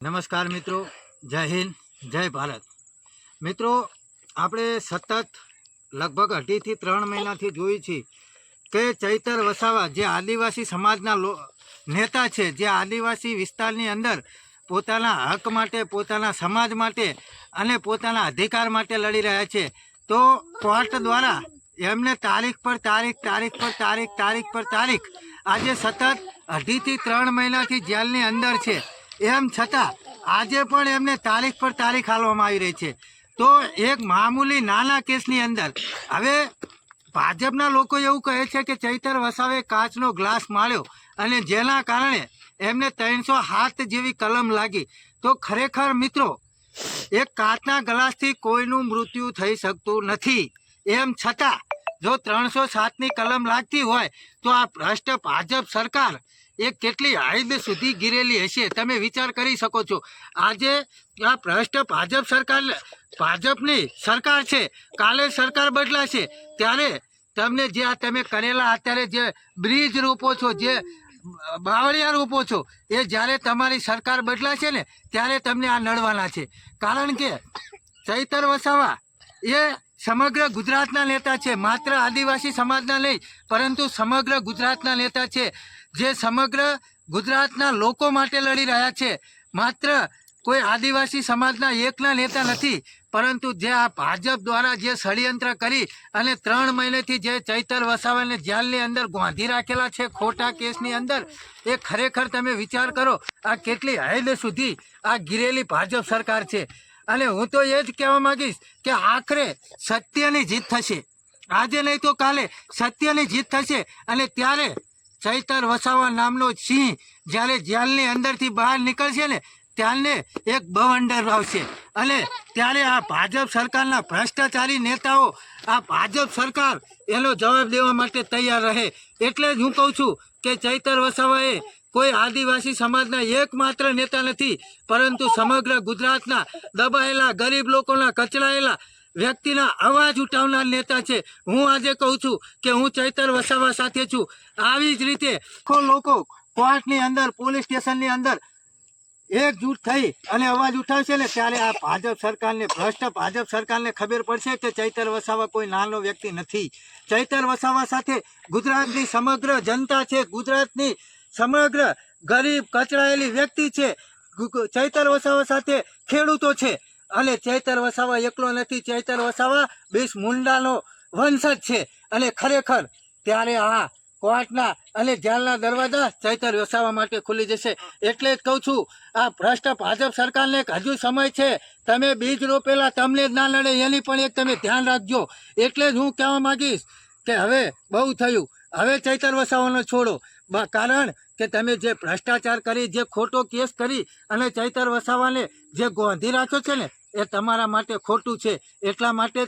નમસ્કાર મિત્રો, જય હિન્દ, જય ભારત. મિત્રો, આપણે સતત લગભગ 2.5 થી 3 મહિનાથી જોઈએ છીએ કે ચૈતર વસાવા જે આદિવાસી સમાજના નેતા છે, જે આદિવાસી વિસ્તારની અંદર પોતાના હક માટે, પોતાના સમાજ માટે અને પોતાના અધિકાર માટે લડી રહ્યા છે. તો કોર્ટ દ્વારા એમને તારીખ પર તારીખ આજે સતત 2.5 થી 3 મહિનાથી જેલની અંદર છે. એમ છતાં આજે પણ એમને તારીખ પર તારીખ હાલવામાં આવી રહી છે. તો એક મામૂલી નાના કેસની અંદર હવે ભાજપના લોકો એવું કહે છે કે ચૈતર વસાવે કાચનો ગ્લાસ માર્યો અને જેના કારણે એમને 307 જેવી કલમ લાગી. તો ખરેખર મિત્રો, એક કાચના ગ્લાસથી કોઈનું મૃત્યુ થઈ શકતું નથી. એમ છતાં જો 307ની કલમ લાગતી હોય તો આ ભ્રષ્ટ ભાજપ સરકાર એ કેટલી હદ સુધી ગીરેલી હશે, તમે વિચાર કરી શકો છો. આજે આ ભ્રષ્ટ ભાજપ સરકાર, ભાજપની સરકાર છે, કાલે સરકાર બદલાશે ત્યારે તમને જે આ તમે કરેલા અત્યારે જે બ્રિજ રોપો છો, જે બાવળિયા રોપો છો, એ જ્યારે તમારી સરકાર બદલાશે ને ત્યારે તમને આ નડવાના છે. કારણ કે ચૈતર વસાવા એ સમગ્ર ગુજરાતના નેતા છે, માત્ર આદિવાસી સમાજના નહીં પરંતુ સમગ્ર ગુજરાતના નેતા છે, જે સમગ્ર ગુજરાતના લોકો માટે લડી રહ્યા છે. માત્ર કોઈ આદિવાસી સમાજના એકના નેતા નથી, પરંતુ જે આ ભાજપ દ્વારા જે ષડયંત્ર કરી અને 3 મહિનેથી જે ચૈતર વસાવાને જેલની અંદર ગોંધી રાખેલા છે ખોટા કેસની અંદર, એ ખરેખર તમે વિચાર કરો આ કેટલી હદ સુધી આ ગીરેલી ભાજપ સરકાર છે. અને હું તો એ જ કહેવા માંગીશ કે આખરે સત્યની જીત થશે. આજે નહીં તો કાલે સત્યની જીત થશે અને ત્યારે ચૈતર વસાવા નામનો સિંહ જ્યારે જેલની અંદરથી બહાર નીકળશે ને ત્યારે એક બવંડર આવશે અને ત્યારે આ ભાજપ સરકારના ભ્રષ્ટાચારી નેતાઓ, આ ભાજપ સરકાર એનો જવાબ દેવા માટે તૈયાર રહે. એટલે જ હું કહું છું કે ચૈતર વસાવાએ કોઈ આદિવાસી સમાજના એકમાત્ર નેતા નથી, પરંતુ સમગ્ર ગુજરાતના દબાયેલા ગરીબ લોકોના, કચડાયેલા વ્યક્તિના અવાજ ઉઠાવનાર નેતા છે. હું આજે કહું છું કે હું ચૈતર વસાવા સાથે છું. આવી જ રીતે લોકો કોર્ટની અંદર, પોલીસ સ્ટેશનની અંદર એકજૂટ થઈ અને અવાજ ઉઠાવશે ને ત્યારે આ ભાજપ સરકારને, ભ્રષ્ટ ભાજપ સરકારને ખબર પડશે કે ચૈતર વસાવા કોઈ નાનો વ્યક્તિ નથી. ચૈતર વસાવા સાથે ગુજરાતની સમગ્ર જનતા છે, ગુજરાતની સમગ્ર ગરીબ કચડાયેલી વ્યક્તિ છે. ચૈતર વસાવા સાથે ખેડૂતો છે અને ચૈતર વસાવા એકલો નથી. ચૈતર વસાવા બિરસા મુંડાનો વંશજ છે અને ખરેખર ત્યારે આ કોર્ટના અને જેલના દરવાજા ચૈતર વસાવા માટે ખુલી જશે. એટલે જ કહું છું આ ભ્રષ્ટ ભાજપ સરકારને હજુ સમય છે. તમે બીજ રોપેલા તમને જ ના નડે એની પણ એક તમે ધ્યાન રાખજો. એટલે જ હું કહેવા માંગીશ કે હવે બહુ થયું, હવે ચૈતર વસાવાનો છોડો. કારણ કે તમે જે ભ્રષ્ટાચાર કરી, જે ખોટો કેસ કરી અને ચૈતર વસાવાને જે ગોંધી રાખ્યો છે ને એ તમારા માટે ખોટું છે. એટલા માટે જ